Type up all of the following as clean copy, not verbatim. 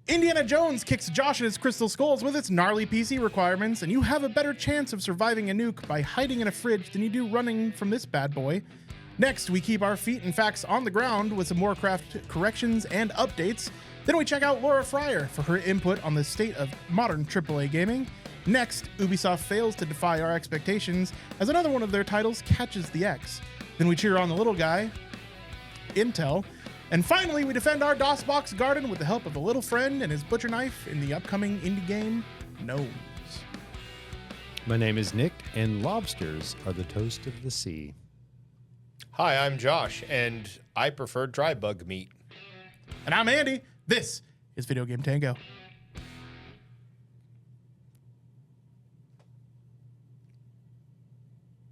Indiana Jones kicks Josh and his crystal skulls with its gnarly PC requirements, and you have a better chance of surviving a nuke by hiding in a fridge than you do running from this bad boy. Next, we keep our feet and facts on the ground with some Warcraft corrections and updates. Then we check out Laura Fryer for her input on the state of modern AAA gaming. Next, Ubisoft fails to defy our expectations as another one of their titles catches the X. Then we cheer on the little guy, Intel. And finally, we defend our DOSBox garden with the help of a little friend and his butcher knife in the upcoming indie game, Gnomes. My name is Nick, and lobsters are the toast of the sea. Hi, I'm Josh, and I prefer dry bug meat. And I'm Andy. This is Video Game Tango.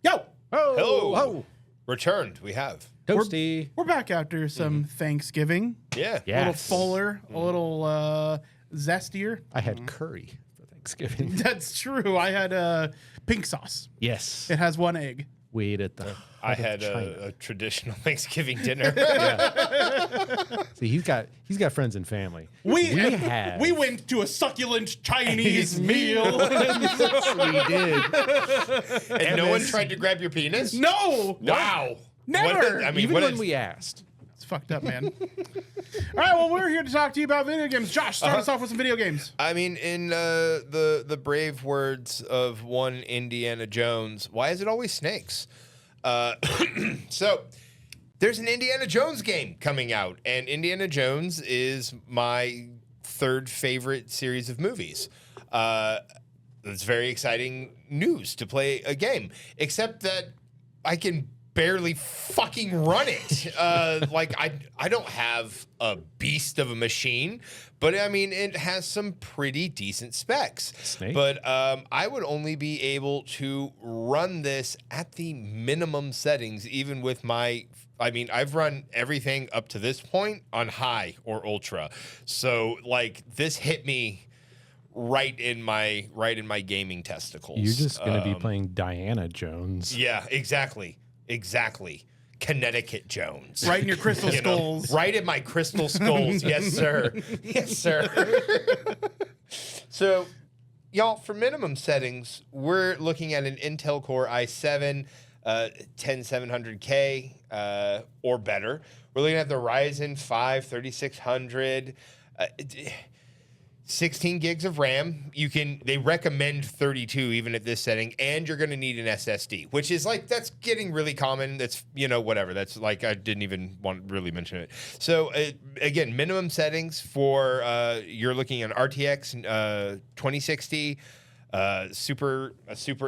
Yo! Oh, Hello. oh, Returned, we have. toasty. We're back after some Thanksgiving. Yeah. Yeah. A little Yes. fuller, a little zestier. I had curry for Thanksgiving. That's true. I had pink sauce. Yes, It has one egg. we ate at the. I had a traditional Thanksgiving dinner. See, he's got friends and family. We went to a succulent Chinese meal. We did. And no one tried to grab your penis? No, Wow. Never. What Even when is- we asked. it's fucked up, man. All right, well, we're here to talk to you about video games. Josh, start us off with some video games. I mean, in the brave words of one Indiana Jones, why is it always snakes? So there's an Indiana Jones game coming out, and Indiana Jones is my third favorite series of movies. It's very exciting news to play a game, except that I can barely fucking run it. I don't have a beast of a machine, but I mean, it has some pretty decent specs. Snake? But I would only be able to run this at the minimum settings, even with my. I mean, I've run everything up to this point on high or ultra. So like this hit me right in my gaming testicles. You're just going to be playing Diana Jones. Yeah, exactly. Connecticut Jones. Right in your crystal You know, skulls. right in my crystal skulls. Yes, sir. Yes, sir. So, y'all, for minimum settings, we're looking at an Intel Core i7 10700K or better. We're looking at the Ryzen 5 3600. 16 gigs of RAM. They recommend 32 even at this setting, and you're going to need an SSD, which is like, that's getting really common. That's, whatever. That's like, I didn't even want to really mention it. So again, minimum settings for, you're looking at RTX 2060, Super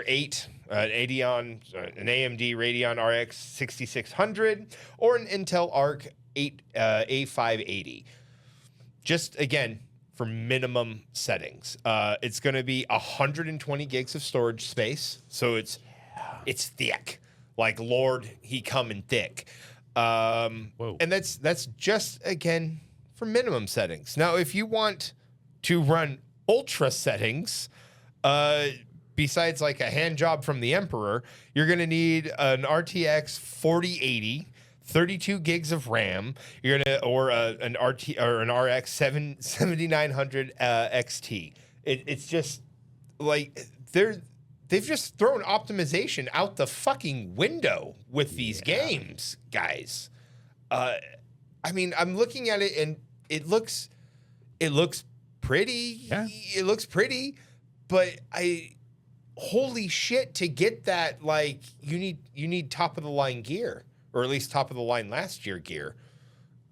8, an AMD Radeon RX 6600, or an Intel Arc 8 A580. Just again, for minimum settings. It's going to be 120 gigs of storage space, so it's thick. Like Lord, he coming thick. Whoa. And that's just, again, for minimum settings. Now, if you want to run ultra settings, besides like a hand job from the Emperor, you're going to need an RTX 4080, 32 gigs of RAM. You're gonna an RX 7900 XT. It's just like they've just thrown optimization out the fucking window with these games, guys. I mean, I'm looking at it and it looks pretty. Yeah. It looks pretty, but holy shit, to get that, like, you need top of the line gear. Or at least top of the line last year gear.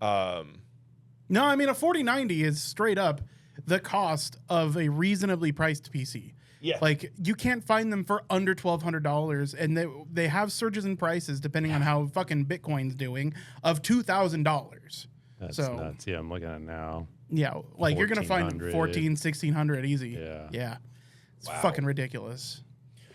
No, I mean, a 4090 is straight up the cost of a reasonably priced PC. Yeah. Like, you can't find them for under $1,200, and they have surges in prices depending on how fucking Bitcoin's doing of $2,000. That's so nuts. Yeah, I'm looking at it now. yeah, like you're gonna find 1400. 1,1600 easy. Yeah. It's fucking ridiculous.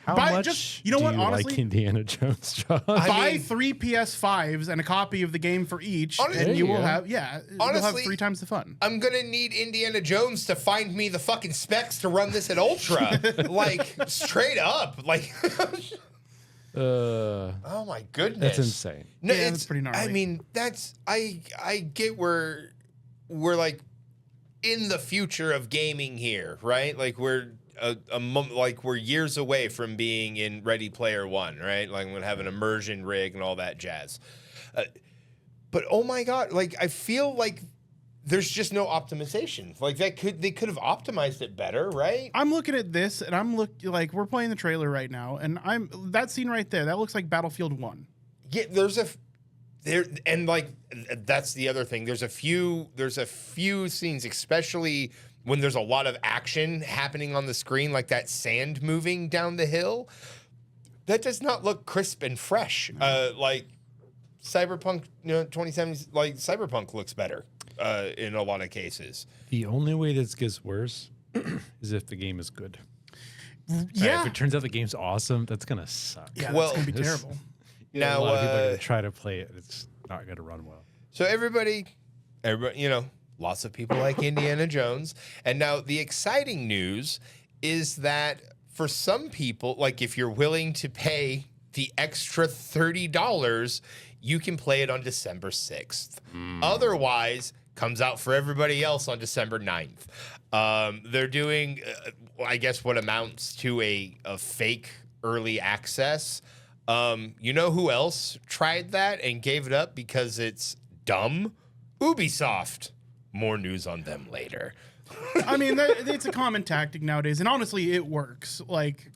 How Buy- much just- you know do what, you honestly- like Indiana Jones, John? Buy mean- 3 PS5s and a copy of the game for each, Honestly- and you will There you have you'll have Honestly- 3 times the fun. I'm gonna need Indiana Jones to find me the fucking specs to run this at Ultra. Like, straight up. Like, oh my goodness. That's insane. No, Yeah, that's pretty gnarly. I mean, I get where like in the future of gaming here, right? Like we're like we're years away from being in Ready Player One, right? Like we're gonna have an immersion rig and all that jazz. But oh my god, like I feel like there's just no optimization. Like they could have optimized it better, right? I'm looking at this and like we're playing the trailer right now, and that scene right there, that looks like Battlefield 1. Yeah, that's the other thing. There's a few scenes, especially when there's a lot of action happening on the screen, like that sand moving down the hill. That does not look crisp and fresh. Like Cyberpunk, 2070, like Cyberpunk looks better in a lot of cases. The only way this gets worse is if the game is good. Yeah. If it turns out the game's awesome, that's gonna suck. Yeah, Well, that's going to be terrible. Now, a lot of people are gonna try to play it. It's not gonna run well. So everybody, lots of people like Indiana Jones. And now the exciting news is that for some people, like if you're willing to pay the extra $30, you can play it on December 6th. Otherwise, comes out for everybody else on December 9th. They're doing, I guess, what amounts to a fake early access. You know who else tried that and gave it up because it's dumb? Ubisoft. More news on them later. I mean, it's a common tactic nowadays, and honestly, it works. Like,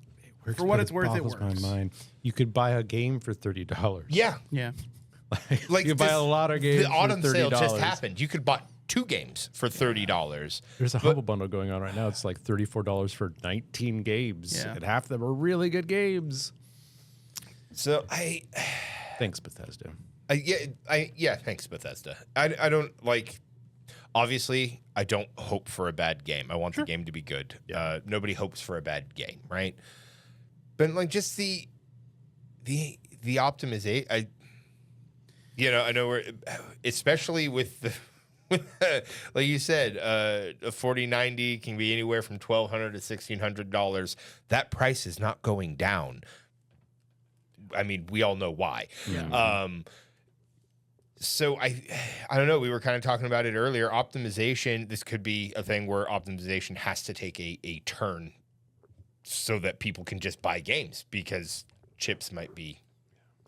Works, for what but it's worth, it boggles works. my mind. You could buy a game for $30. Yeah. Yeah. Like you could buy a lot of games. The autumn for $30. sale just happened. You could buy 2 games for $30. There's a Humble Bundle going on right now. It's like $34 for 19 games, Yeah. and half of them are really good games. So Thanks, Bethesda. Thanks, Bethesda. I don't like. Obviously, I don't hope for a bad game. I want the game to be good. Yeah. Nobody hopes for a bad game, right? But like just the optimization. I know we're especially with the. Like you said, a 4090 can be anywhere from $1,200 to $1,600. That price is not going down. I mean, we all know why. Yeah. So I don't know. We were kind of talking about it earlier. Optimization. This could be a thing where optimization has to take a turn, so that people can just buy games because chips might be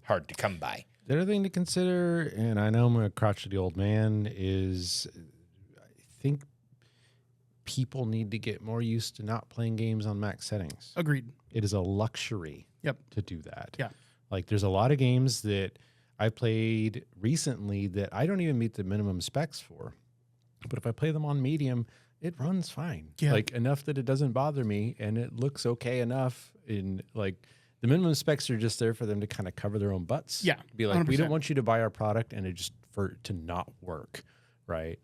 hard to come by. The other thing to consider, and I know I'm a crotchety old man, is I think people need to get more used to not playing games on max settings. Agreed. It is a luxury Yep. to do that. Yeah. Like there's a lot of games that I played recently that I don't even meet the minimum specs for. But if I play them on medium, it runs fine. Yeah. Like enough that it doesn't bother me and it looks okay enough. In like the minimum specs are just there for them to kind of cover their own butts. Yeah, Be like, we 100%. don't want you to buy our product and it just for it to not work. Right.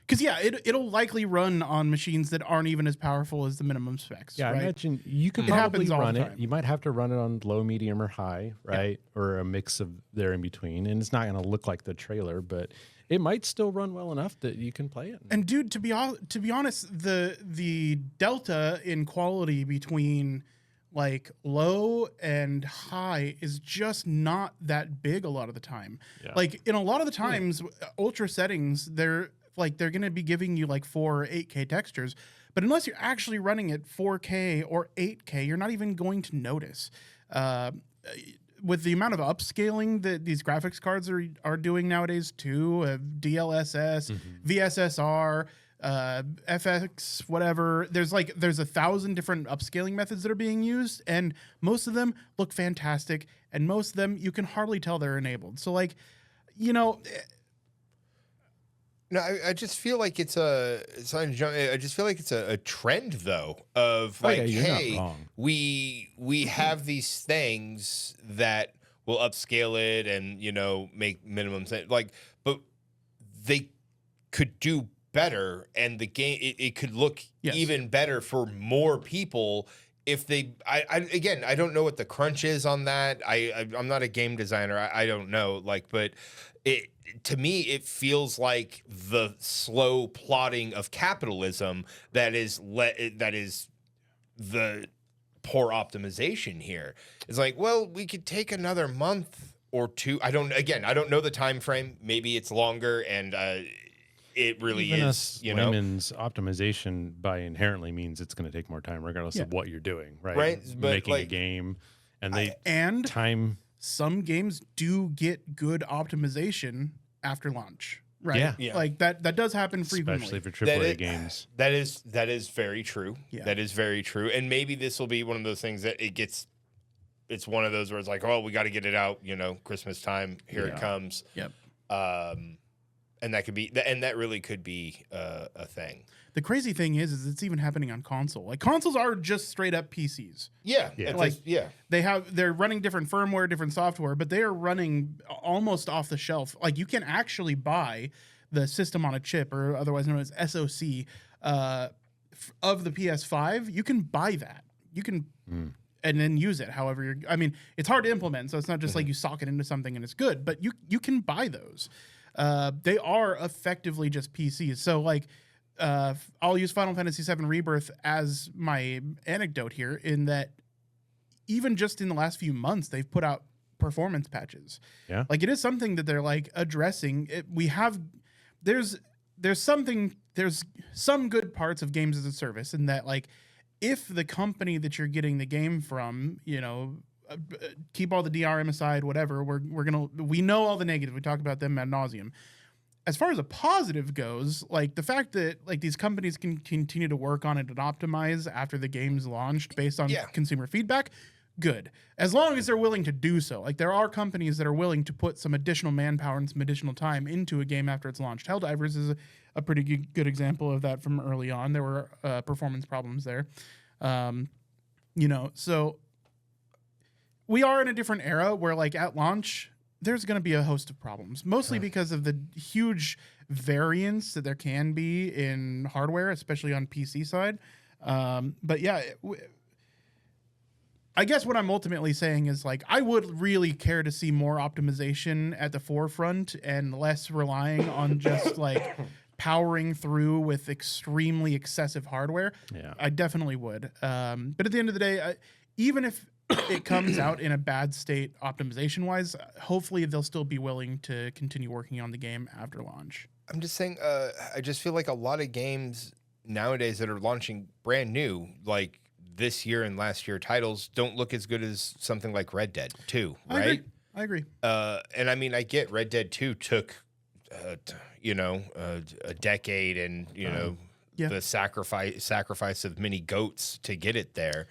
Because it'll likely run on machines that aren't even as powerful as the minimum specs. Yeah, right? I imagine you could It probably happens all run the it. time. You might have to run it on low, medium, or high, right? Or a mix of there in between. And it's not going to look like the trailer, but it might still run well enough that you can play it. And dude, to be honest, the delta in quality between like low and high is just not that big a lot of the time. Yeah. Like in a lot of the times, ultra settings, they're going to be giving you like 4 or 8K textures, but unless you're actually running at 4K or 8K, you're not even going to notice. With the amount of upscaling that these graphics cards are doing nowadays too, DLSS, VSSR, FX, whatever. There's 1,000 different upscaling methods that are being used, and most of them look fantastic, and most of them you can hardly tell they're enabled. So No, I just feel like it's a trend though of like, hey, we have these things that will upscale it and make minimums but they could do better, and the game it could look even better for more people if they. I don't know what the crunch is on that. I'm not a game designer. I don't know but it. To me, it feels like the slow plotting of capitalism that is the poor optimization here. It's like, well, we could take another month or two. I don't know the time frame. Maybe it's longer, and it really Even is. us layman's optimization by inherently means it's going to take more time, regardless of what you're doing, right? Right, but making a game, and and time. some games do get good optimization after launch, right? Yeah. Like that does happen frequently. Especially for AAA games. That is very true. Yeah. That is very true. And maybe this will be one of those things that it's one of those where it's like, oh, we got to get it out, Christmas time, here it comes. Yep. And that really could be a thing. The crazy thing is it's even happening on console. Like consoles are just straight up PCs. Yeah. They're running different firmware, different software, but they are running almost off the shelf. Like you can actually buy the system on a chip, or otherwise known as SoC, of the PS5. You can buy that. You can and then use it however it's hard to implement, so it's not just like you sock it into something and it's good, but you can buy those. They are effectively just PCs. So like I'll use Final Fantasy VII Rebirth as my anecdote here, in that even just in the last few months, they've put out performance patches. Yeah. Like it is something that they're like addressing. There's some good parts of games as a service, in that like if the company that you're getting the game from, keep all the DRM aside, whatever, we know all the negatives. We talk about them ad nauseum. As far as a positive goes, like the fact that like these companies can continue to work on it and optimize after the game's launched based on consumer feedback, good. As long as they're willing to do so. Like there are companies that are willing to put some additional manpower and some additional time into a game after it's launched. Helldivers is a pretty good example of that from early on. There were performance problems there. So we are in a different era where like at launch, there's going to be a host of problems, mostly because of the huge variance that there can be in hardware, especially on PC side. But yeah, I guess what I'm ultimately saying is like, I would really care to see more optimization at the forefront and less relying on just like powering through with extremely excessive hardware. Yeah, I definitely would. But at the end of the day, even if it comes out in a bad state optimization wise, hopefully they'll still be willing to continue working on the game after launch. I'm just saying, I just feel like a lot of games nowadays that are launching brand new, like this year and last year titles, don't look as good as something like Red Dead 2, right? I agree. And I get Red Dead 2 took, a decade and, the sacrifice of many goats to get it there.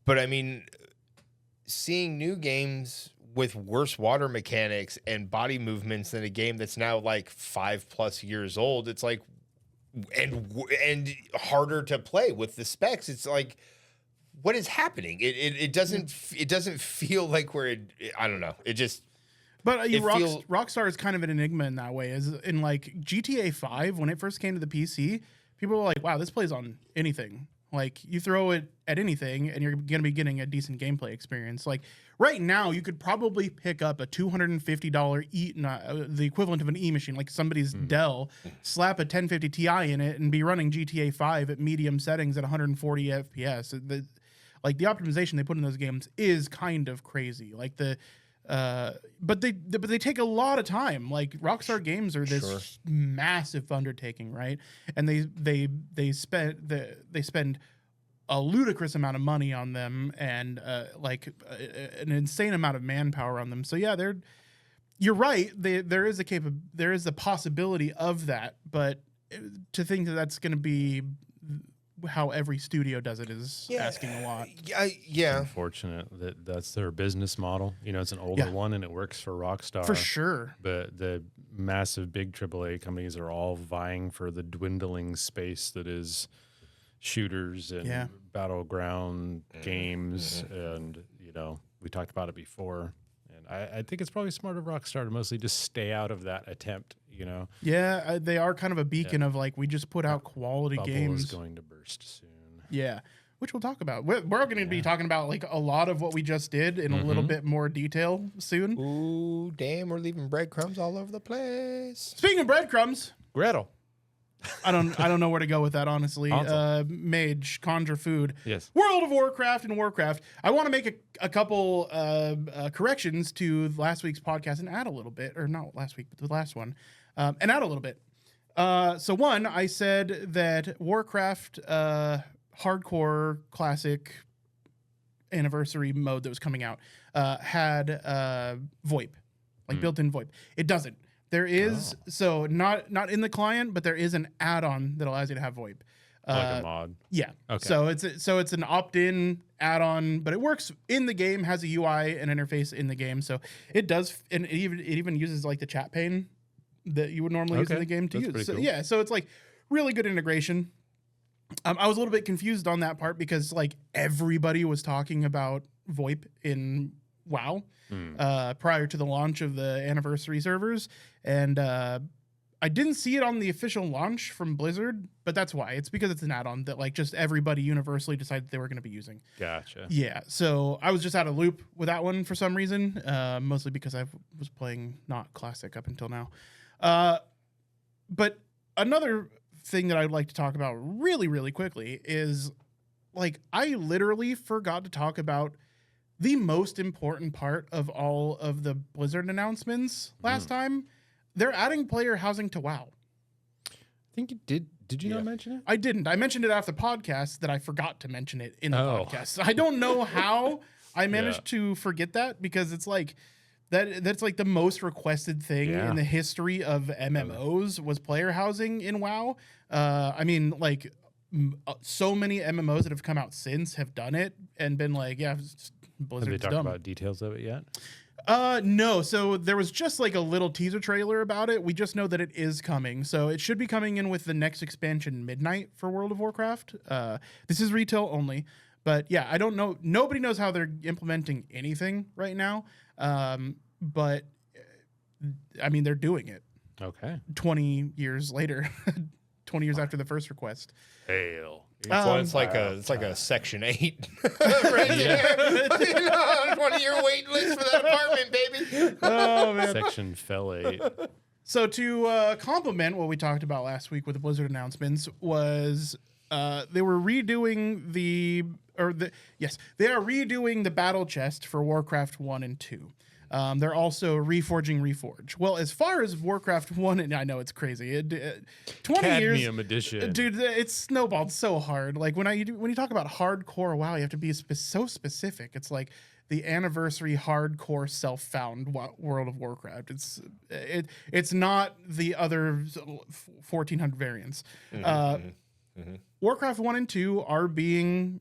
But seeing new games with worse water mechanics and body movements than a game that's now like 5+ years old, it's like, and harder to play with the specs. It's like, what is happening? It doesn't feel like I don't know. It just. But Rockstar is kind of an enigma in that way. Is in like GTA 5 when it first came to the PC, people were like, "Wow, this plays on anything." Like you throw it at anything and you're going to be getting a decent gameplay experience. Like right now you could probably pick up a $250 the equivalent of an E machine, like somebody's Dell, slap a 1050 Ti in it and be running GTA 5 at medium settings at 140 FPS. The optimization they put in those games is kind of crazy. Like but they take a lot of time. Like Rockstar games are this massive undertaking, right? And they spend a ludicrous amount of money on them and an insane amount of manpower on them. So yeah, you're right. There is a possibility of that, but to think that that's going to be how every studio does it is asking a lot. Yeah. Unfortunate that's their business model. It's an older one and it works for Rockstar. For sure. But the massive big AAA companies are all vying for the dwindling space that is shooters and battleground games. And, we talked about it before. And I think it's probably smart of Rockstar to mostly just stay out of that attempt, Yeah, they are kind of a beacon of like, we just put out quality games. Is going to burst soon. Yeah, which we'll talk about. We're going to be talking about like a lot of what we just did in a little bit more detail soon. Ooh, damn, we're leaving breadcrumbs all over the place. Speaking of breadcrumbs, Gretel. I don't know where to go with that, honestly. Mage, conjure food. Yes. World of Warcraft and Warcraft. I want to make a couple corrections to last week's podcast and add a little bit, or not last week, but the last one, and add a little bit. So one, I said that Warcraft hardcore classic anniversary mode that was coming out had VoIP, like built-in VoIP. It doesn't. There is so not in the client, but there is an add-on that allows you to have VoIP. Like a mod. Yeah. Okay. So it's an opt-in add-on, but it works in the game, has a UI and interface in the game. So it does, and it even uses like the chat pane that you would normally use in the game to That's use. So cool. yeah, so it's like really good integration. I was a little bit confused on that part because like everybody was talking about VoIP in WoW prior to the launch of the anniversary servers, and I didn't see it on the official launch from Blizzard, but that's why. It's because it's an add-on that like just everybody universally decided they were going to be using. Gotcha. Yeah, so I was just out of loop with that one for some reason, mostly because I was playing not classic up until now. But another thing that I'd like to talk about really, really quickly is like I literally forgot to talk about the most important part of all of the Blizzard announcements last time. They're adding player housing to WoW. I think you did. Did you not mention it? I didn't. I mentioned it after the podcast that I forgot to mention it in the podcast. I don't know how I managed to forget that because it's like that's like the most requested thing in the history of MMOs was player housing in WoW. I mean, like so many MMOs that have come out since have done it and been like, yeah, Blizzard's Have they talked dumb. about details of it yet? No. So there was just like a little teaser trailer about it. We just know that it is coming. So it should be coming in with the next expansion, Midnight, for World of Warcraft. This is retail only. But yeah, I don't know. Nobody knows how they're implementing anything right now. But I mean, they're doing it. Okay. 20 years later, 20 years after the first request. Hail. So it's like a Section 8 right there. 20-year wait list for that apartment, baby. Oh man. Section fell 8. So to complement what we talked about last week with the Blizzard announcements was they were redoing they are redoing the battle chest for Warcraft 1 and 2. They're also reforging Reforge. Well, as far as Warcraft 1, and I know it's crazy. 20 Cadmium years, edition. dude, it's snowballed so hard. Like when you talk about hardcore WoW, you have to be so specific. It's like the anniversary hardcore self-found World of Warcraft. It's not the other 1,400 variants. Warcraft 1 and 2 are being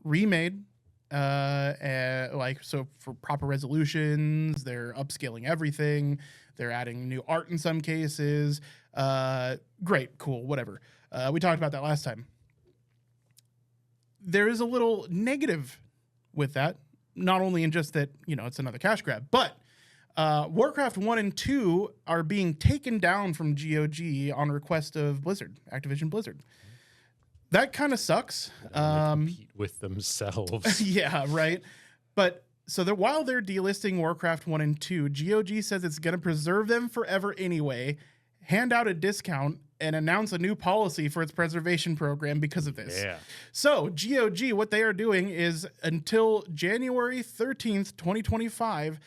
remade. So for proper resolutions, they're upscaling everything. They're adding new art in some cases. Great, cool, whatever. We talked about that last time. There is a little negative with that, not only in just that, it's another cash grab, but Warcraft 1 and 2 are being taken down from GOG on request of Activision Blizzard. That kind of sucks. Compete with themselves. Yeah, right. But so while they're delisting Warcraft 1 and 2, GOG says it's going to preserve them forever anyway, hand out a discount, and announce a new policy for its preservation program because of this. Yeah. So GOG, what they are doing is until January 13th, 2025,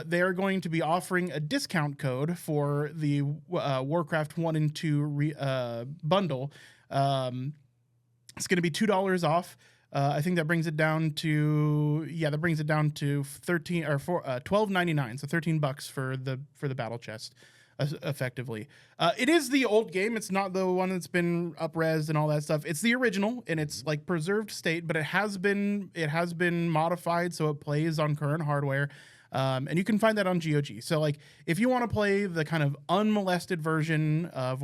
they are going to be offering a discount code for the Warcraft 1 and 2 bundle. It's going to be $2 off. I think that brings it down to $12.99, so $13 for the battle chest, effectively. It is the old game. It's not the one that's been up-resed and all that stuff. It's the original, and it's like preserved state, but it has been modified so it plays on current hardware. And you can find that on GOG. So, like, if you want to play the kind of unmolested versions of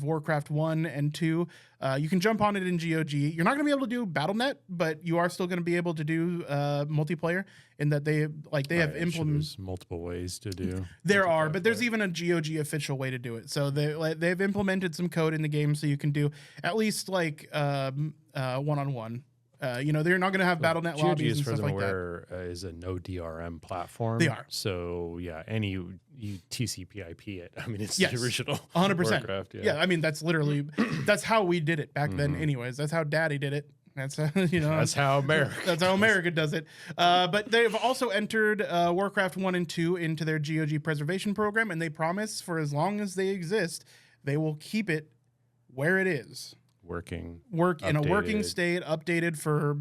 Warcraft 1 and 2, you can jump on it in GOG. You're not going to be able to do BattleNet, but you are still going to be able to do multiplayer. In that they have implemented. There's multiple ways to do. There are, but there's even a GOG official way to do it. So they've implemented some code in the game so you can do at least like one-on-one. They're not going to have BattleNet lobbies and stuff like that. Is a no DRM platform. They are. So yeah, you TCP/IP it. I mean, it's Yes, the original 100%. Warcraft. Yeah, I mean that's literally that's how we did it back then. Anyways, that's how Daddy did it. That's That's how America. That's how America does it. But they've also entered Warcraft 1 and 2 into their GOG preservation program, and they promise for as long as they exist, they will keep it where it is. Working In a working state, updated for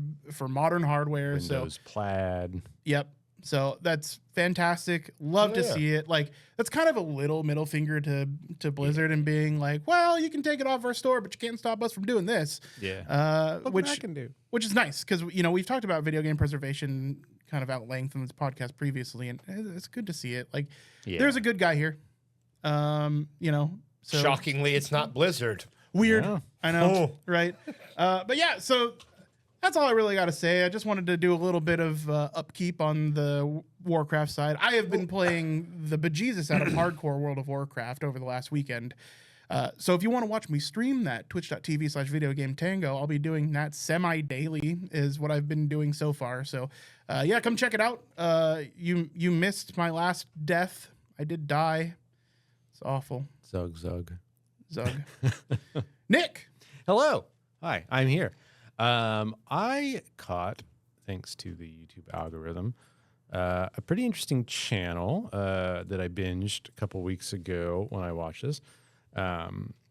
modern hardware. Windows plaid. Yep. So that's fantastic. Love to see it. Like, that's kind of a little middle finger to Blizzard and being like, well, you can take it off our store, but you can't stop us from doing this. Yeah. Which I can do. Which is nice because, you know, we've talked about video game preservation kind of at length in this podcast previously, and it's good to see it. Like, there's a good guy here. You know, so shockingly, it's not Blizzard. Weird. Yeah. I know. Right. But yeah, so that's all I really got to say. I just wanted to do a little bit of upkeep on the Warcraft side. I have been playing the bejesus out of hardcore World of Warcraft over the last weekend. So if you want to watch me stream that, twitch.tv/video game tango, I'll be doing that semi-daily is what I've been doing so far. So yeah, come check it out. You missed my last death. I did die. It's awful. Zug. Nick. Hello. Hi, I'm here. I caught, thanks to the YouTube algorithm, a pretty interesting channel that I binged a couple weeks ago when I watched this.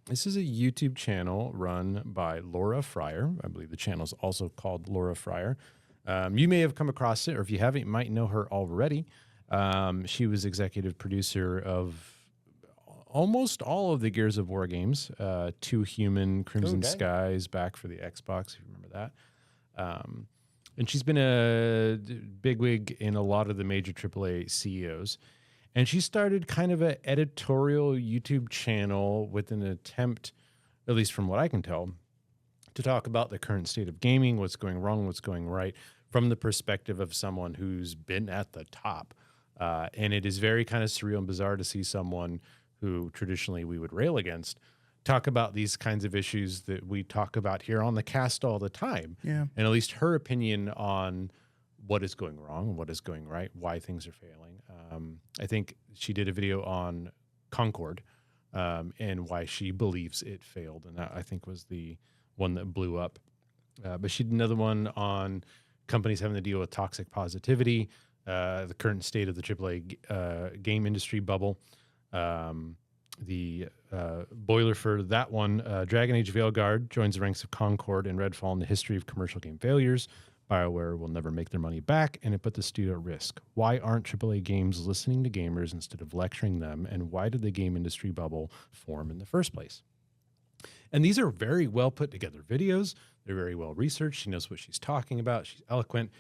This is a YouTube channel run by Laura Fryer. I believe the channel is also called Laura Fryer. You may have come across it, or if you haven't, you might know her already. She was executive producer of almost all of the Gears of War games, Two Human, Crimson Skies, back for the Xbox, if you remember that. And she's been a bigwig in a lot of the major AAA CEOs. And she started kind of an editorial YouTube channel with an attempt, at least from what I can tell, to talk about the current state of gaming, what's going wrong, what's going right, from the perspective of someone who's been at the top. And it is very kind of surreal and bizarre to see someone who traditionally we would rail against talk about these kinds of issues that we talk about here on the cast all the time. Yeah. And at least her opinion on what is going wrong, what is going right, why things are failing. I think she did a video on Concord and why she believes it failed. And that, I think, was the one that blew up. But she did another one on companies having to deal with toxic positivity, the current state of the AAA game industry bubble. The boiler for that one, Dragon Age Veilguard joins the ranks of Concord and Redfall in the history of commercial game failures. BioWare will never make their money back, and it put the studio at risk. Why aren't AAA games listening to gamers instead of lecturing them, and why did the game industry bubble form in the first place? And these are very well put together videos. They're very well researched. She knows what she's talking about. She's eloquent.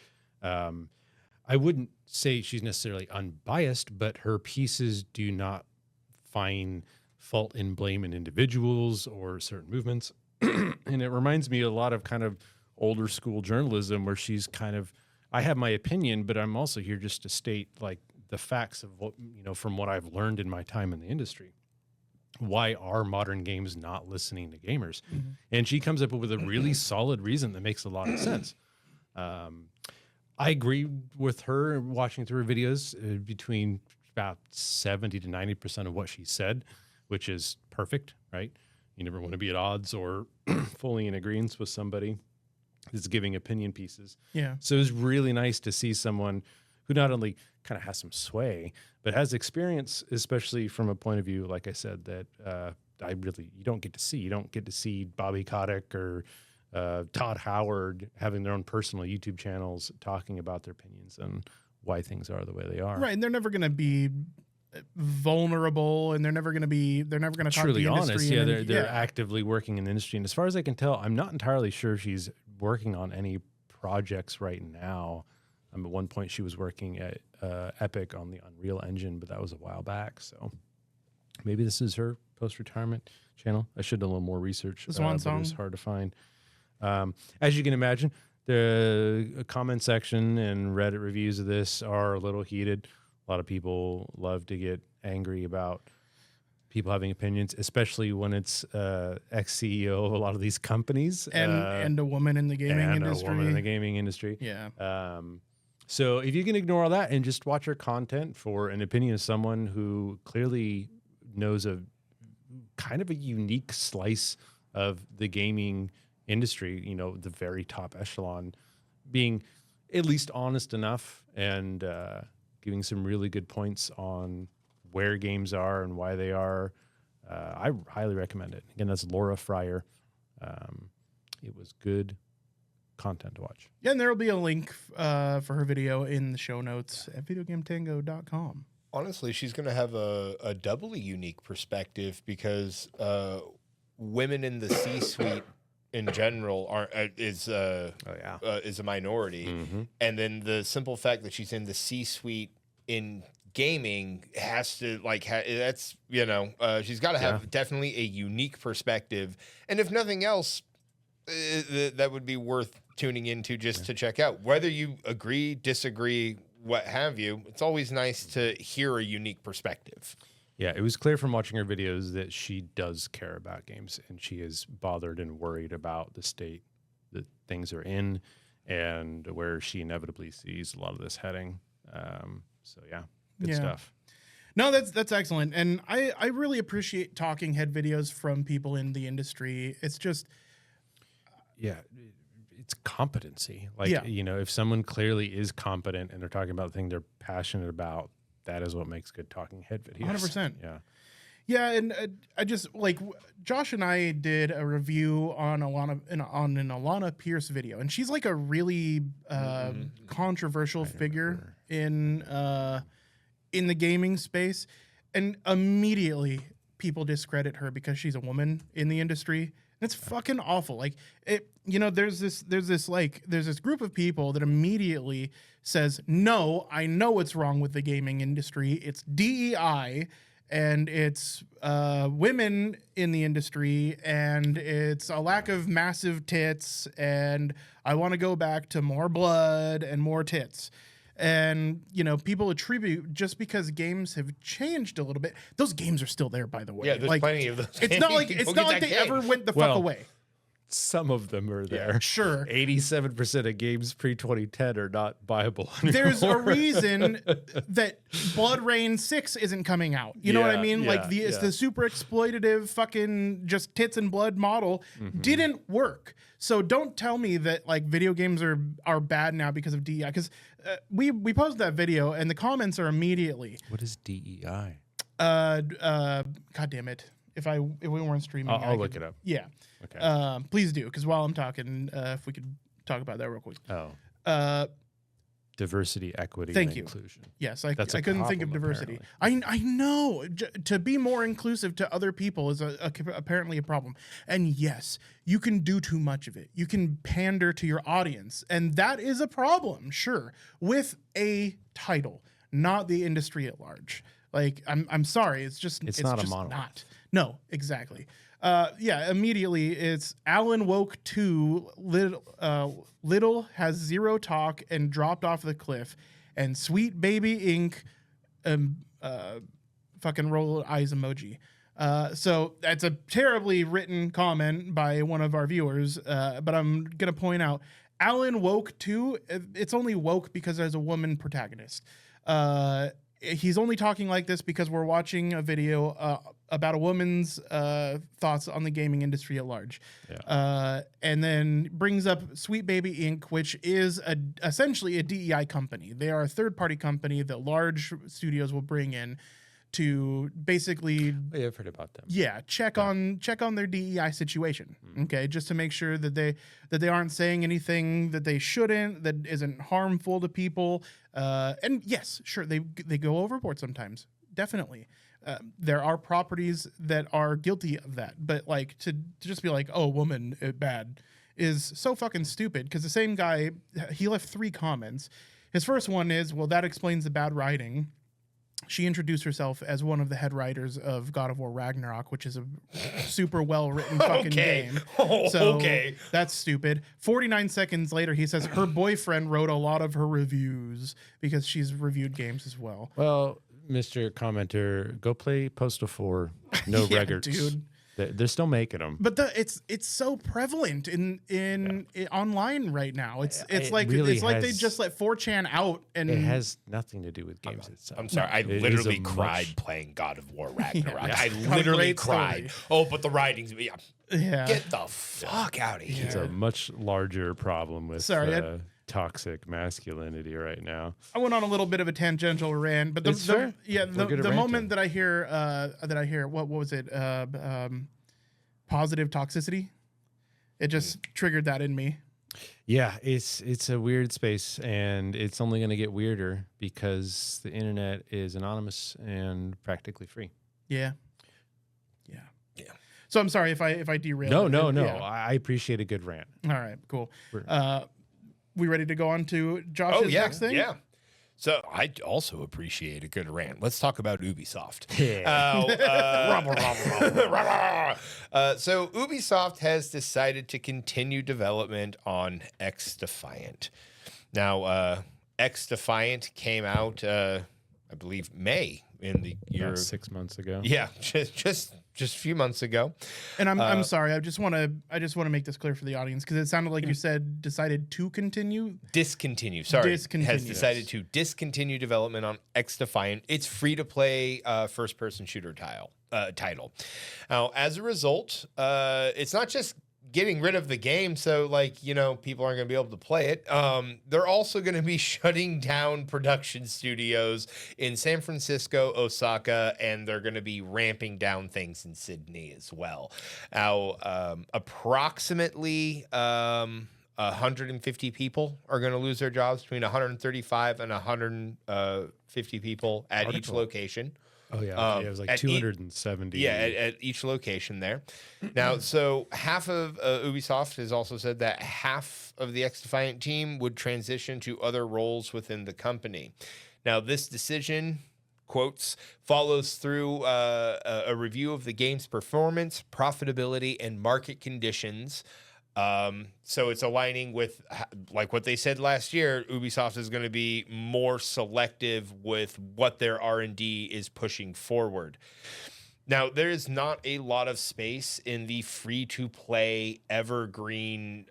I wouldn't say she's necessarily unbiased, but her pieces do not find fault and blame in individuals or certain movements. And it reminds me a lot of kind of older school journalism where she's kind of, I have my opinion, but I'm also here just to state like the facts of what, you know, from what I've learned in my time in the industry. Why are modern games not listening to gamers? Mm-hmm. And she comes up with a really solid reason that makes a lot of sense. I agree with her watching through her videos between about 70 to 90% of what she said, which is perfect, right? You never want to be at odds or fully in agreement with somebody who's giving opinion pieces. Yeah. So it was really nice to see someone who not only kind of has some sway, but has experience, especially from a point of view, like I said, that you don't get to see. You don't get to see Bobby Kotick or Todd Howard having their own personal YouTube channels talking about their opinions and why things are the way they are. Right, and they're never going to be vulnerable, and they're never going to talk truly the industry. Honest. Yeah, they're actively working in the industry. And as far as I can tell, I'm not entirely sure she's working on any projects right now. At one point, she was working at Epic on the Unreal Engine, but that was a while back. So maybe this is her post-retirement channel. I should have done a little more research. This one song. It was hard to find. As you can imagine, the comment section and Reddit reviews of this are a little heated. A lot of people love to get angry about people having opinions, especially when it's ex-CEO of a lot of these companies. And a woman in the gaming industry. A woman in the gaming industry. Yeah. So if you can ignore all that and just watch her content for an opinion of someone who clearly knows a kind of a unique slice of the gaming industry, you know, the very top echelon, being at least honest enough and giving some really good points on where games are and why they are, I highly recommend it. Again, that's Laura Fryer. It was good content to watch. Yeah, and there will be a link for her video in the show notes at videogametango.com. Honestly, she's going to have a doubly unique perspective because women in the C-suite in general is a minority, and then the simple fact that she's in the C-suite in gaming has to that's she's got to have definitely a unique perspective, and if nothing else, that would be worth tuning into just to check out. Whether you agree, disagree, what have you, it's always nice to hear a unique perspective. Yeah, it was clear from watching her videos that she does care about games, and she is bothered and worried about the state that things are in and where she inevitably sees a lot of this heading. So yeah, good stuff. No, that's excellent. And I really appreciate talking head videos from people in the industry. It's just... Yeah, it's competency. If someone clearly is competent and they're talking about the thing they're passionate about, that is what makes good talking head videos. 100%. Yeah. Yeah, and I just Josh and I did a review on an Alana Pierce video, and she's like a really controversial figure in the gaming space, and immediately people discredit her because she's a woman in the industry. It's fucking awful. There's this group of people that immediately says, no, I know what's wrong with the gaming industry. It's DEI, and it's women in the industry, and it's a lack of massive tits, and I want to go back to more blood and more tits. And, people attribute just because games have changed a little bit. Those games are still there, by the way. Yeah, there's plenty of those. It's not like they ever went the fuck away. Some of them are there. Yeah, sure. 87% of games pre-2010 are not viable anymore. There's a reason that Blood Rain 6 isn't coming out. You know what I mean? It's the super exploitative fucking just tits and blood model didn't work. So don't tell me that video games are bad now because of DEI, because we posted that video and the comments are immediately, what is DEI? God damn it. If we weren't streaming, I'll look it up. Yeah. Okay. Please do, because while I'm talking, if we could talk about that real quick. Diversity, equity, and inclusion. Yes, I couldn't think of diversity. I know. To be more inclusive to other people is apparently a problem. And yes, you can do too much of it. You can pander to your audience, and that is a problem, sure, with a title, not the industry at large. I'm sorry, it's not just a monolith. not. No, exactly. Immediately it's Alan Woke 2, Little has zero talk and dropped off the cliff, and Sweet Baby Inc. Fucking roll eyes emoji. So that's a terribly written comment by one of our viewers, but I'm going to point out Alan Woke 2, it's only woke because there's a woman protagonist. He's only talking like this because we're watching a video about a woman's thoughts on the gaming industry at large. Yeah. And then brings up Sweet Baby Inc., which is essentially a DEI company. They are a third-party company that large studios will bring in to basically... Yeah, I've heard about them. Yeah, check on their DEI situation, okay, just to make sure that they aren't saying anything that they shouldn't, that isn't harmful to people. And yes, sure, they go overboard sometimes, definitely. There are properties that are guilty of that, but to just be like, oh, woman, bad, is so fucking stupid, because the same guy, he left 3 comments. His first one is, well, that explains the bad writing. She introduced herself as one of the head writers of God of War Ragnarok, which is a super well-written fucking game. So that's stupid. 49 seconds later, he says her boyfriend wrote a lot of her reviews because she's reviewed games as well. Well, Mr. Commenter, go play Postal 4. No records. Dude. They're still making them, but it's so prevalent in online right now. It's like they just let 4chan out, and it has nothing to do with games itself. I'm sorry, I literally cried playing God of War Ragnarok. I literally cried. Oh, but the writing's get the fuck out of here. It's a much larger problem with. Sorry, toxic masculinity right now. I went on a little bit of a tangential rant, but the moment that I hear what was it? Positive toxicity. It just triggered that in me. Yeah, it's a weird space, and it's only going to get weirder because the internet is anonymous and practically free. Yeah. So I'm sorry if I derailed. No. Yeah. I appreciate a good rant. All right, cool. We ready to go on to Josh's next thing? Yeah. So I also appreciate a good rant. Let's talk about Ubisoft. So Ubisoft has decided to continue development on X-Defiant. Now, X-Defiant came out, I believe, May in the year. About 6 months ago. Yeah, just a few months ago. And I'm sorry. I just want to make this clear for the audience because it sounded like you said decided to continue. Discontinue. Sorry. Has decided to discontinue development on X-Defiant. It's free to play first-person shooter title. Now, as a result, it's not just getting rid of the game so people aren't going to be able to play it. They're also going to be shutting down production studios in San Francisco, Osaka, and they're going to be ramping down things in Sydney as well. Now, approximately 150 people are going to lose their jobs, between 135 and 150 people at each location. Oh, yeah. It was like 270. At each location there. Now, so half of Ubisoft has also said that half of the X-Defiant team would transition to other roles within the company. Now, this decision, quotes, follows through a review of the game's performance, profitability, and market conditions. So it's aligning with like what they said last year. Ubisoft is going to be more selective with what their R&D is pushing forward. Now, there is not a lot of space in the free-to-play evergreen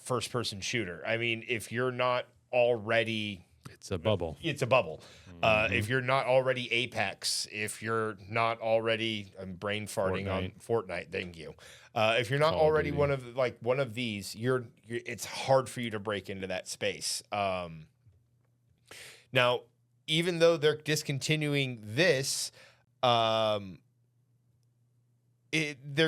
first-person shooter. I mean, if you're not already... It's a bubble. It's a bubble. If you're not already Apex, if you're not already... I'm brain farting on Fortnite, thank you. If you're not already one of these, you're it's hard for you to break into that space. Now, even though they're discontinuing this, they're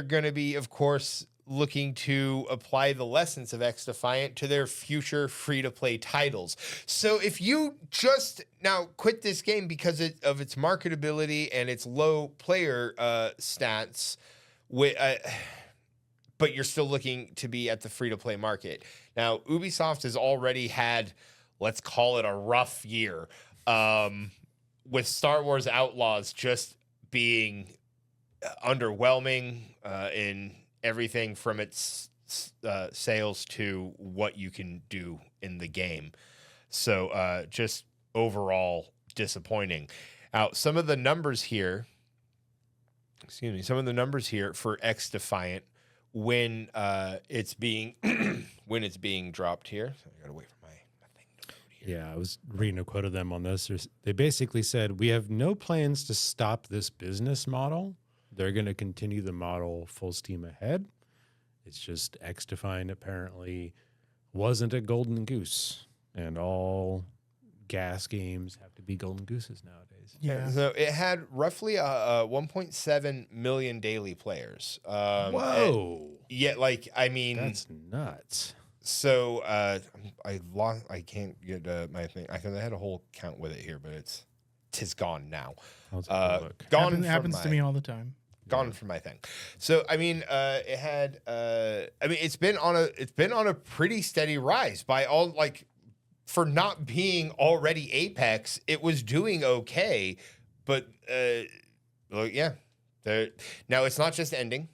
going to be, of course, looking to apply the lessons of X-Defiant to their future free-to-play titles. So if you just now quit this game because of its marketability and its low player stats, but you're still looking to be at the free-to-play market. Now, Ubisoft has already had, let's call it a rough year, with Star Wars Outlaws just being underwhelming in everything from its sales to what you can do in the game. So just overall disappointing. Now, some of the numbers here for X-Defiant when it's being dropped here. So I gotta wait for my thing to load here. Yeah, I was reading a quote of them on this. They basically said, "We have no plans to stop this business model. They're going to continue the model full steam ahead. It's just X-Defiant apparently wasn't a golden goose, and all gas games have to be golden gooses nowadays." Yeah. So it had roughly 1.7 million daily players. Whoa. That's nuts. So I can't get my thing. I had a whole count with it here, but tis gone now. Look. Gone. Happens to me all the time. Gone from my thing. So it had. It's been on a pretty steady rise by all for not being already Apex. It was doing okay, but now it's not just ending.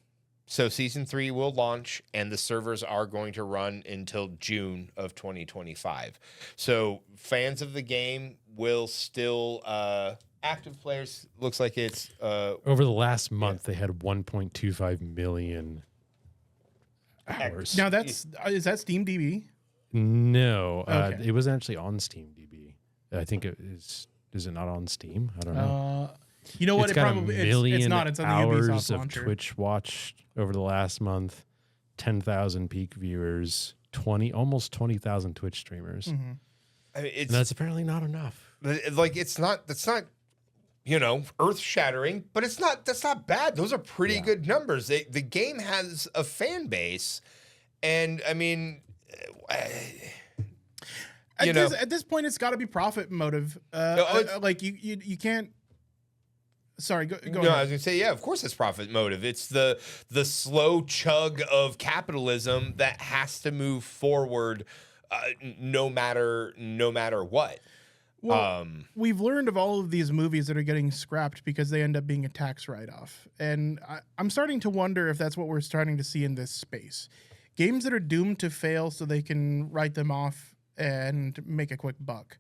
So Season 3 will launch, and the servers are going to run until June of 2025. So fans of the game will still, active players, looks like it's... over the last month, they had 1.25 million hours. Now, is that Steam DB? No, Okay. it was actually on Steam DB. I think it is. Is it not on Steam? I don't know. You know what? It's It got probably a million it's not. It's on the hours Ubisoft of launcher. Twitch watched over the last month. 10,000 peak viewers. almost 20,000 Twitch streamers. Mm-hmm. I mean, And that's apparently not enough. Like that's not earth shattering, but that's not bad. Those are pretty good numbers. The game has a fan base, and I mean, at this point, it's got to be profit motive. Like you can't. Sorry, go no, ahead. I was gonna say, yeah, of course it's profit motive. It's the slow chug of capitalism that has to move forward, no matter what. Well, we've learned of all of these movies that are getting scrapped because they end up being a tax write-off. And I'm starting to wonder if that's what we're starting to see in this space. Games that are doomed to fail so they can write them off and make a quick buck.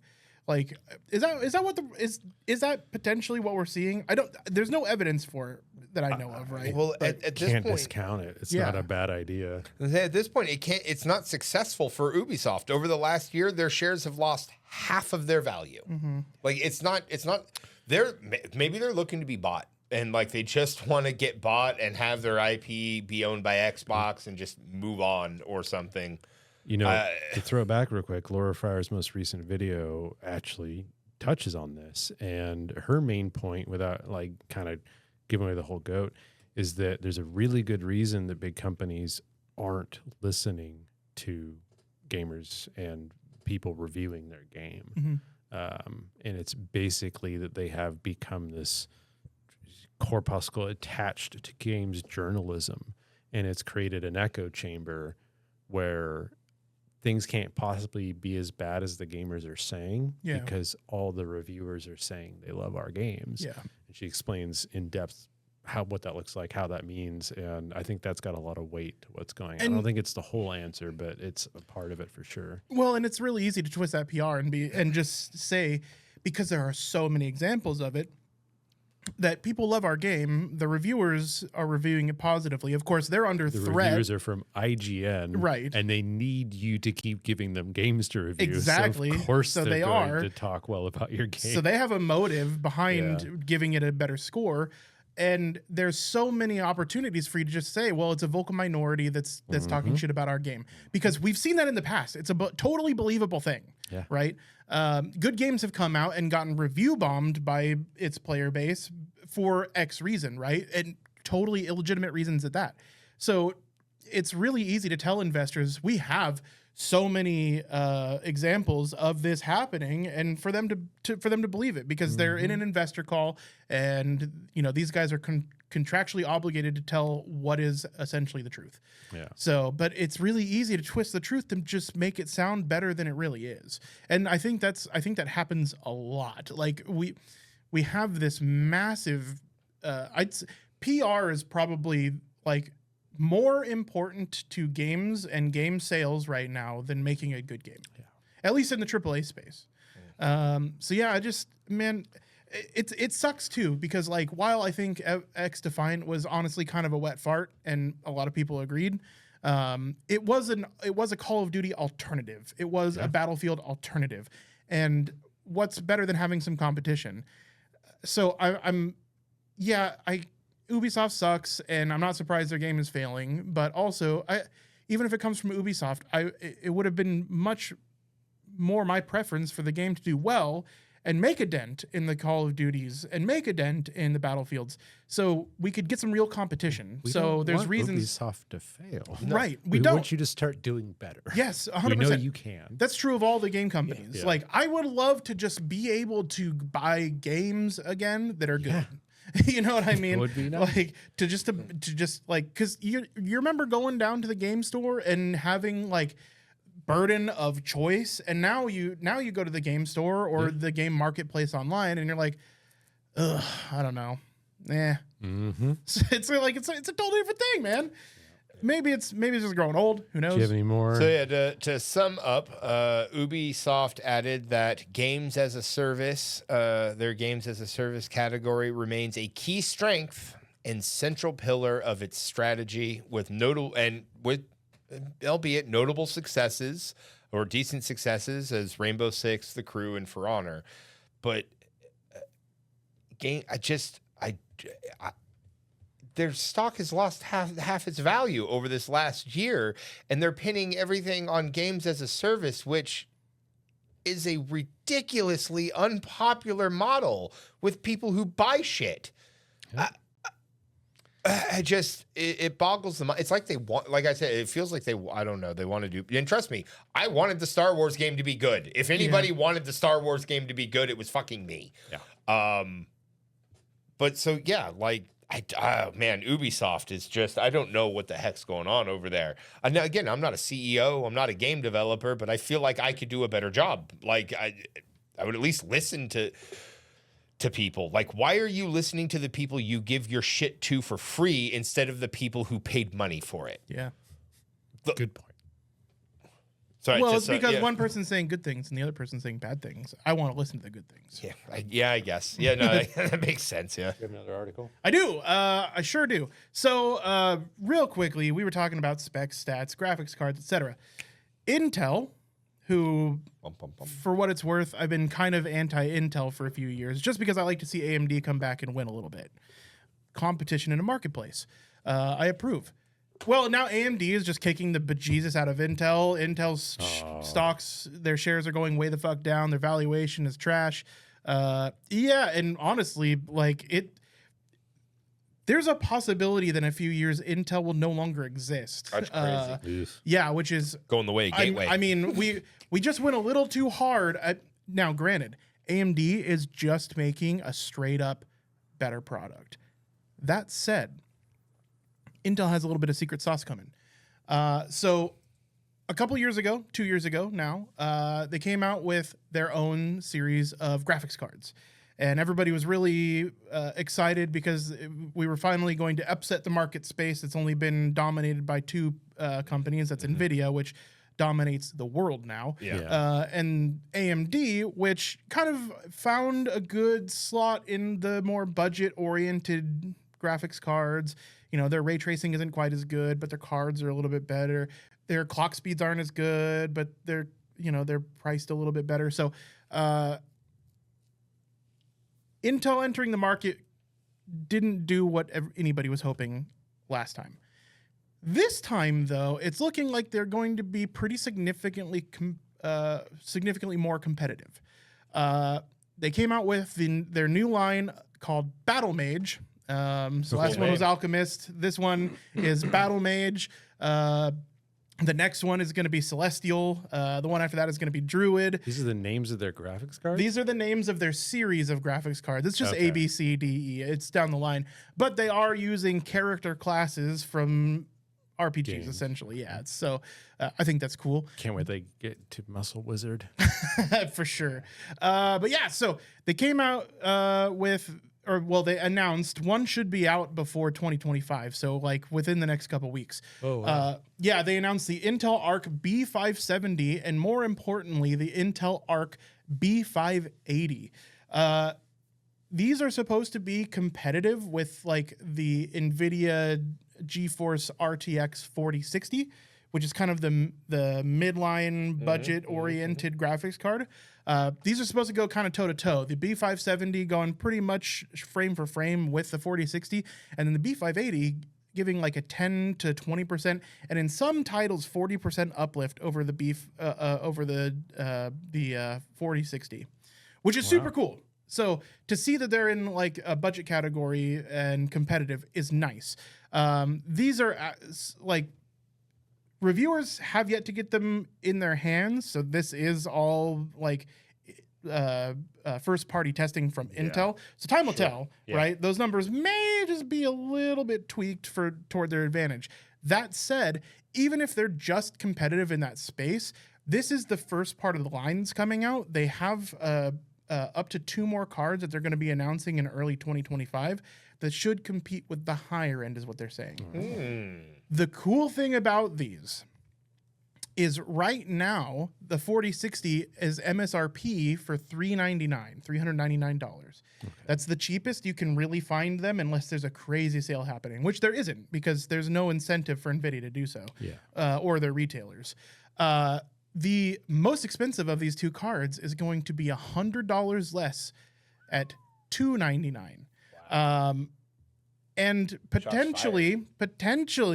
Like, is that potentially what we're seeing? There's no evidence for it that I know of, right? Well, at this Can't point, discount it. It's not a bad idea. at this point, it's not successful for Ubisoft. Over the last year, their shares have lost half of their value. Mm-hmm. Like maybe they're looking to be bought, and like they just want to get bought and have their IP be owned by Xbox and just move on or something. You know, to throw it back real quick, Laura Fryer's most recent video actually touches on this, and her main point, without like kind of giving away the whole goat, is that there's a really good reason that big companies aren't listening to gamers and people reviewing their game. Mm-hmm. And it's basically that they have become this corpuscle attached to games journalism, and it's created an echo chamber where things can't possibly be as bad as the gamers are saying because all the reviewers are saying they love our games. Yeah. And she explains in depth what that looks like, how that means, and I think that's got a lot of weight to what's going on. I don't think it's the whole answer, but it's a part of it for sure. Well, and it's really easy to twist that PR and just say, because there are so many examples of it, that people love our game. The reviewers are reviewing it positively. Of course, they're under threat. The reviewers are from IGN, right? And they need you to keep giving them games to review. Exactly. So of course, so they're they going are to talk well about your game. So they have a motive behind giving it a better score. And there's so many opportunities for you to just say, well, it's a vocal minority that's talking shit about our game, because we've seen that in the past. It's a totally believable thing, right? Good games have come out and gotten review bombed by its player base for X reason, right? And totally illegitimate reasons at that. So it's really easy to tell investors, we have so many examples of this happening, and for them to believe it, because they're in an investor call, and these guys are contractually obligated to tell what is essentially the truth. Yeah. So, but it's really easy to twist the truth to just make it sound better than it really is, and I think that happens a lot. Like we have this massive. PR is probably like more important to games and game sales right now than making a good game, at least in the AAA space. So yeah, it sucks too, because like, while I think X Defiant was honestly kind of a wet fart, and a lot of people agreed, it was a Call of Duty alternative. It was a Battlefield alternative, and what's better than having some competition? So Ubisoft sucks, and I'm not surprised their game is failing. But also, even if it comes from Ubisoft, it would have been much more my preference for the game to do well and make a dent in the Call of Duties and make a dent in the Battlefields, so we could get some real competition. So there's reasons Ubisoft to fail, right? We want you to start doing better. Yes, 100%. We know you can. That's true of all the game companies. Yeah. Like, I would love to just be able to buy games again that are good. Yeah. You know what I mean? Would be nice. Like to just like, because you remember going down to the game store and having like burden of choice, and now you go to the game store or the game marketplace online, and you're like, ugh, I don't know, It's like it's a totally different thing, man. Maybe it's just growing old. Who knows? Do you have any more? So yeah, to sum up, Ubisoft added that games as a service, their games as a service category remains a key strength and central pillar of its strategy, with albeit notable successes or decent successes as Rainbow Six, The Crew, and For Honor. But their stock has lost half its value over this last year, and they're pinning everything on games as a service, which is a ridiculously unpopular model with people who buy shit. Yeah. It boggles the mind. It's like they want, like I said, it feels like I don't know, they want to do, and trust me, I wanted the Star Wars game to be good. If anybody wanted the Star Wars game to be good, it was fucking me. Yeah. But so, yeah, like, man, Ubisoft is just, I don't know what the heck's going on over there. And again, I'm not a CEO, I'm not a game developer, but I feel like I could do a better job. Like, I would at least listen to people. Like, why are you listening to the people you give your shit to for free instead of the people who paid money for it? Yeah. Good point. Sorry, well, it's because one person's saying good things and the other person's saying bad things. I want to listen to the good things. Yeah, I guess. Yeah, no, that makes sense. Yeah. You have another article? I do. I sure do. So, real quickly, we were talking about specs, stats, graphics cards, etc. Intel, who, for what it's worth, I've been kind of anti-Intel for a few years, just because I like to see AMD come back and win a little bit. Competition in a marketplace. I approve. Well, now AMD is just kicking the bejesus out of Intel. Intel's stocks, their shares are going way the fuck down. Their valuation is trash. Yeah, and honestly, like there's a possibility that in a few years Intel will no longer exist. That's crazy. Yeah, which is going the way of Gateway. I mean, we just went a little too hard. Now, granted, AMD is just making a straight up better product. That said, Intel has a little bit of secret sauce coming. So a couple years ago, 2 years ago now, they came out with their own series of graphics cards. And everybody was really excited because we were finally going to upset the market space. It's only been dominated by two companies. That's NVIDIA, which dominates the world now. And AMD, which kind of found a good slot in the more budget-oriented graphics cards. You know, their ray tracing isn't quite as good, but their cards are a little bit better. Their clock speeds aren't as good, but they're priced a little bit better. So Intel entering the market didn't do what anybody was hoping last time. This time, though, it's looking like they're going to be pretty significantly more competitive. They came out with their new line called Battle Mage. So last one was Alchemist. This one is Battle Mage. The next one is going to be Celestial. The one after that is going to be Druid. These are the names of their graphics cards? These are the names of their series of graphics cards. It's just A, B, C, D, E. It's down the line. But they are using character classes from RPGs, essentially. Yeah. So I think that's cool. Can't wait they get to Muscle Wizard. For sure. But yeah, so they came out they announced one should be out before 2025. So like within the next couple weeks. Oh, wow. Yeah, they announced the Intel Arc B570 and more importantly, the Intel Arc B580. These are supposed to be competitive with like the NVIDIA GeForce RTX 4060, which is kind of the midline budget-oriented graphics card. These are supposed to go kind of toe-to-toe. The B570 going pretty much frame for frame with the 4060, and then the B580 giving like a 10 to 20%, and in some titles 40% uplift over the 4060, which is super cool. So to see that they're in like a budget category and competitive is nice. These are like reviewers have yet to get them in their hands. So this is all like first party testing from Intel. So time will tell, right? Those numbers may just be a little bit tweaked toward their advantage. That said, even if they're just competitive in that space, this is the first part of the lines coming out. They have up to 2 more cards that they're going to be announcing in early 2025 that should compete with the higher end, is what they're saying. The cool thing about these is right now, the 4060 is MSRP for $399. Okay. That's the cheapest you can really find them unless there's a crazy sale happening, which there isn't because there's no incentive for NVIDIA to do so, or their retailers. The most expensive of these 2 cards is going to be $100 less at $299. and potentially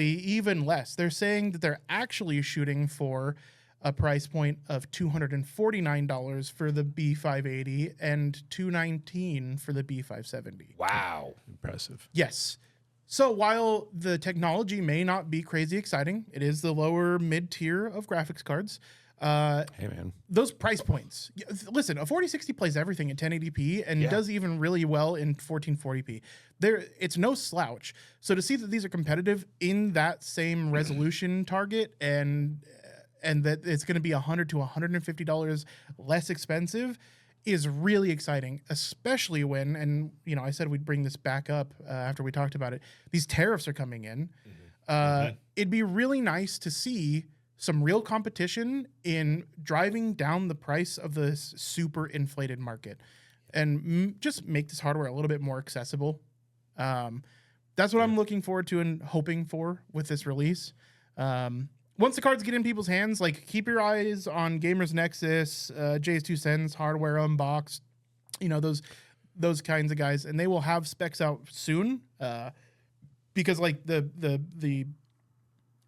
even less. They're saying that they're actually shooting for a price point of $249 for the B580 and $219 for the B570. Wow. Impressive. Yes. So while the technology may not be crazy exciting, it is the lower mid-tier of graphics cards. Hey, man. Those price points. Listen, a 4060 plays everything at 1080p and does even really well in 1440p. It's no slouch. So to see that these are competitive in that same resolution target and that it's going to be $100 to $150 less expensive is really exciting, especially when, and I said we'd bring this back up after we talked about it, these tariffs are coming in. It'd be really nice to see some real competition in driving down the price of this super inflated market and just make this hardware a little bit more accessible. That's what I'm looking forward to and hoping for with this release. Once the cards get in people's hands, like, keep your eyes on Gamers Nexus, Jay's 2 Cents, Hardware Unboxed, those kinds of guys, and they will have specs out soon. Because like the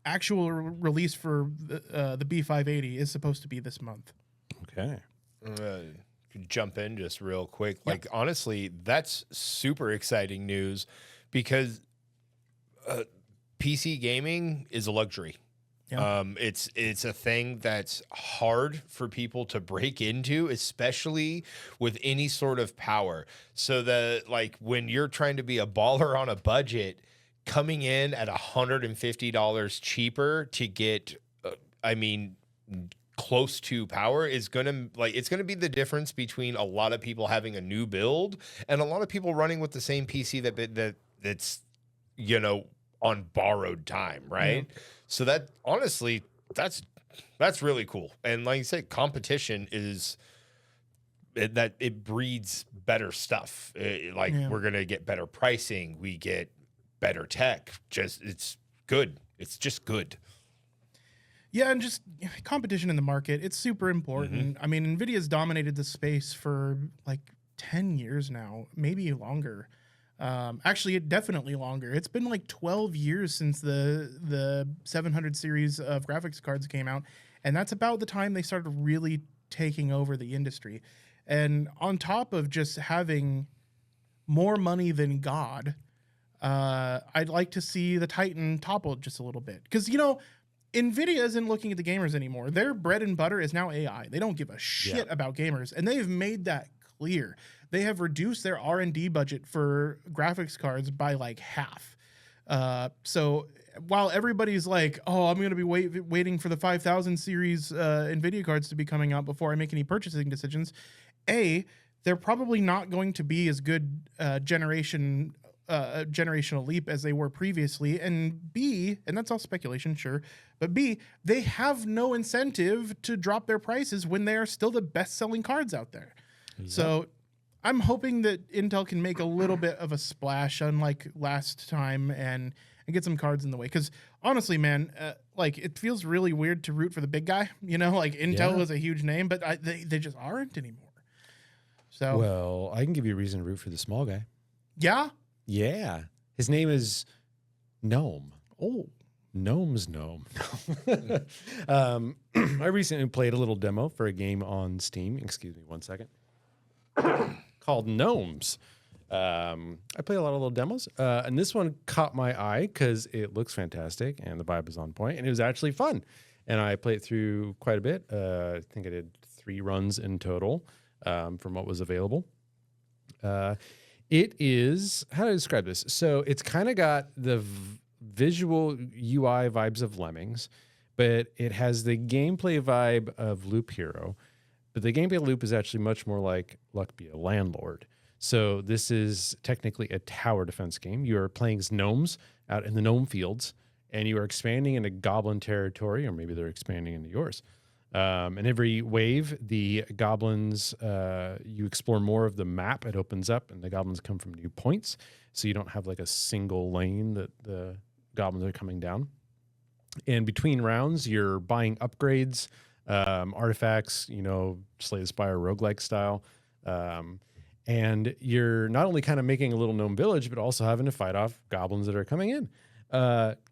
actual release for the B580 is supposed to be this month. Okay. Jump in just real quick. Like, honestly, that's super exciting news because PC gaming is a luxury. Yeah. It's a thing that's hard for people to break into, especially with any sort of power. So that, like, when you're trying to be a baller on a budget, coming in at $150 cheaper to get, close to power is it's gonna be the difference between a lot of people having a new build and a lot of people running with the same PC that's on borrowed time, right? Yeah. So that, honestly, that's really cool. And like you said, competition it breeds better stuff. We're gonna get better pricing, we get better tech. It's good. It's just good. Yeah, and just competition in the market, it's super important. I mean, NVIDIA's dominated the space for like 10 years now, maybe longer. Actually, definitely longer. It's been like 12 years since the 700 series of graphics cards came out, and that's about the time they started really taking over the industry. And on top of just having more money than God, I'd like to see the Titan toppled just a little bit. Because, NVIDIA isn't looking at the gamers anymore. Their bread and butter is now AI. They don't give a shit about gamers, and they've made that clear. They have reduced their R&D budget for graphics cards by like half. So while everybody's like, oh, I'm going to be waiting for the 5000 series NVIDIA cards to be coming out before I make any purchasing decisions, A, they're probably not going to be as good generational leap as they were previously, and B, and that's all speculation, sure, but B, they have no incentive to drop their prices when they are still the best-selling cards out there. Yeah. So I'm hoping that Intel can make a little bit of a splash, unlike last time, and get some cards in the way. Because honestly, man, it feels really weird to root for the big guy. Intel was a huge name, but they just aren't anymore. So, well, I can give you a reason to root for the small guy. Yeah. Yeah. His name is Gnome. Oh. Gnome's Gnome. I recently played a little demo for a game on Steam. Excuse me 1 second. Called Gnomes. I play a lot of little demos. And this one caught my eye because it looks fantastic and the vibe is on point and it was actually fun. And I played through quite a bit. I think I did 3 runs in total from what was available. It is, how do I describe this? So it's kind of got the visual UI vibes of Lemmings, but it has the gameplay vibe of Loop Hero. But the gameplay loop is actually much more like Luck Be a Landlord. So this is technically a tower defense game. You are playing as gnomes out in the gnome fields, and you are expanding into goblin territory, or maybe they're expanding into yours. And every wave, the goblins, you explore more of the map. It opens up, and the goblins come from new points. So you don't have like a single lane that the goblins are coming down. And between rounds, you're buying upgrades, artifacts, Slay the Spire roguelike style. And you're not only kind of making a little gnome village, but also having to fight off goblins that are coming in.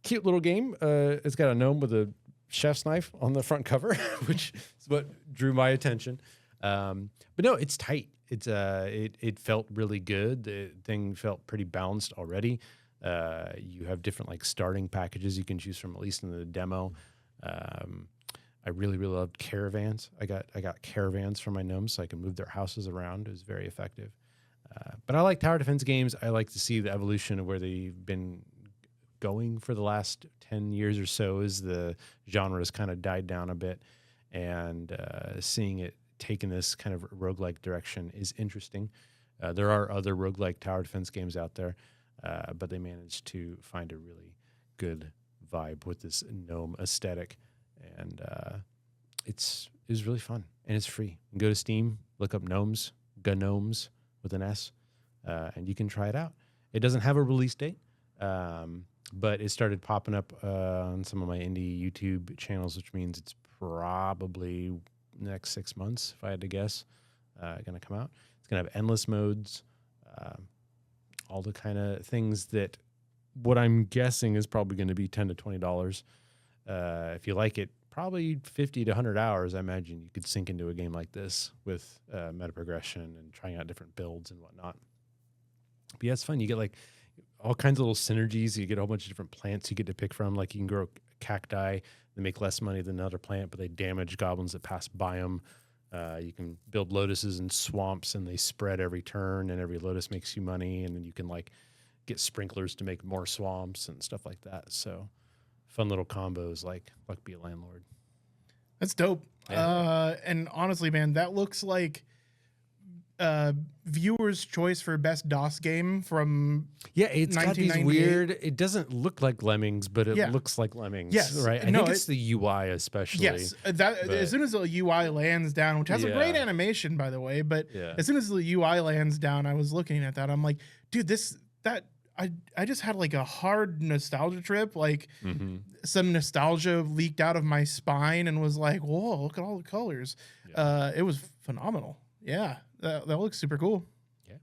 Cute little game. It's got a gnome with a chef's knife on the front cover, which is what drew my attention. But no, it's tight. It felt really good. The thing felt pretty balanced already. You have different like starting packages you can choose from, at least in the demo. I really loved caravans. I got caravans for my gnomes so I can move their houses around. It was very effective. But I like tower defense games. I like to see the evolution of where they've been going for the last 10 years or so as the genre has kind of died down a bit. And seeing it taking this kind of roguelike direction is interesting. There are other roguelike tower defense games out there, but they managed to find a really good vibe with this gnome aesthetic. And it was really fun, and it's free. You can go to Steam, look up gnomes, gnomes with an S, and you can try it out. It doesn't have a release date, but it started popping up on some of my indie YouTube channels, which means it's probably next 6 months, if I had to guess, going to come out. It's going to have endless modes, all the kind of things that what I'm guessing is probably going to be $10 to $20. If you like it, probably 50 to 100 hours, I imagine you could sink into a game like this with meta progression and trying out different builds and whatnot. But yeah, it's fun. You get like all kinds of little synergies. You get a whole bunch of different plants you get to pick from. Like you can grow cacti that make less money than another plant, but they damage goblins that pass by them. You can build lotuses in swamps, and they spread every turn, and every lotus makes you money. And then you can like get sprinklers to make more swamps and stuff like that. So fun little combos like Be a Landlord. That's dope. Yeah. And honestly, man, that looks like viewer's choice for best DOS game from it's got these weird, it doesn't look like Lemmings, but it looks like Lemmings. Yes. Right? I think it's the UI especially. Yes. As soon as the UI lands down, which has a great animation, by the way, but as soon as the UI lands down, I was looking at that. I'm like, dude, I just had like a hard nostalgia trip, like some nostalgia leaked out of my spine and was like, whoa, look at all the colors. Yeah. It was phenomenal. Yeah, that looks super cool. Yeah.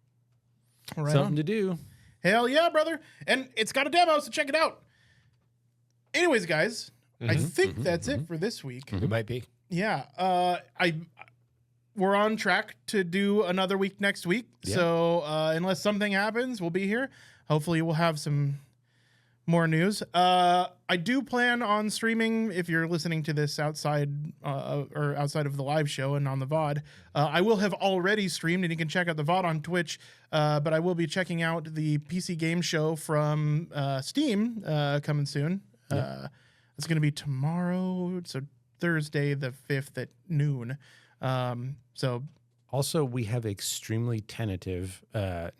Right Something to do. Hell yeah, brother. And it's got a demo, so check it out. Anyways, guys, I think that's it for this week. It might be. Yeah. We're on track to do another week next week. Yeah. So unless something happens, we'll be here. Hopefully we'll have some more news. I do plan on streaming, if you're listening to this outside of the live show and on the VOD. I will have already streamed, and you can check out the VOD on Twitch. But I will be checking out the PC game show from Steam coming soon. It's going to be tomorrow, so Thursday the 5th at noon. Also, we have extremely tentative,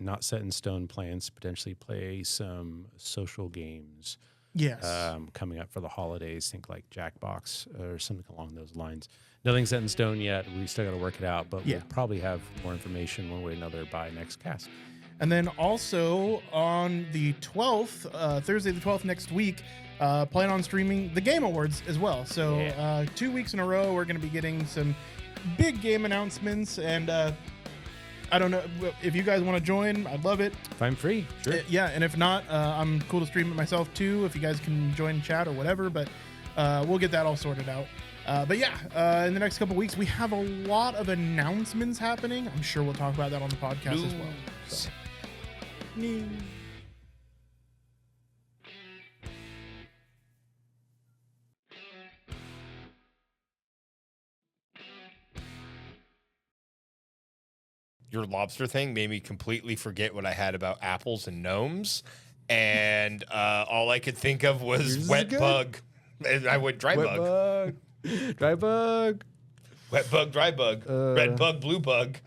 not set in stone plans to potentially play some social games. Yes. Coming up for the holidays, think like Jackbox or something along those lines. Nothing set in stone yet. We still got to work it out, but we'll probably have more information one way or another by next cast. And then also on the 12th, Thursday the 12th next week, plan on streaming the Game Awards as well. So 2 weeks in a row, we're going to be getting some big game announcements, and I don't know if you guys want to join. I'd love it if I'm free. Sure. And if not, I'm cool to stream it myself too, if you guys can join chat or whatever, but we'll get that all sorted out. In the next couple weeks, we have a lot of announcements happening. I'm sure we'll talk about that on the podcast as well. So. Your lobster thing made me completely forget what I had about apples and gnomes, and all I could think of was wet bug. And I went dry bug. Dry bug. Wet bug, dry bug. Red bug, blue bug.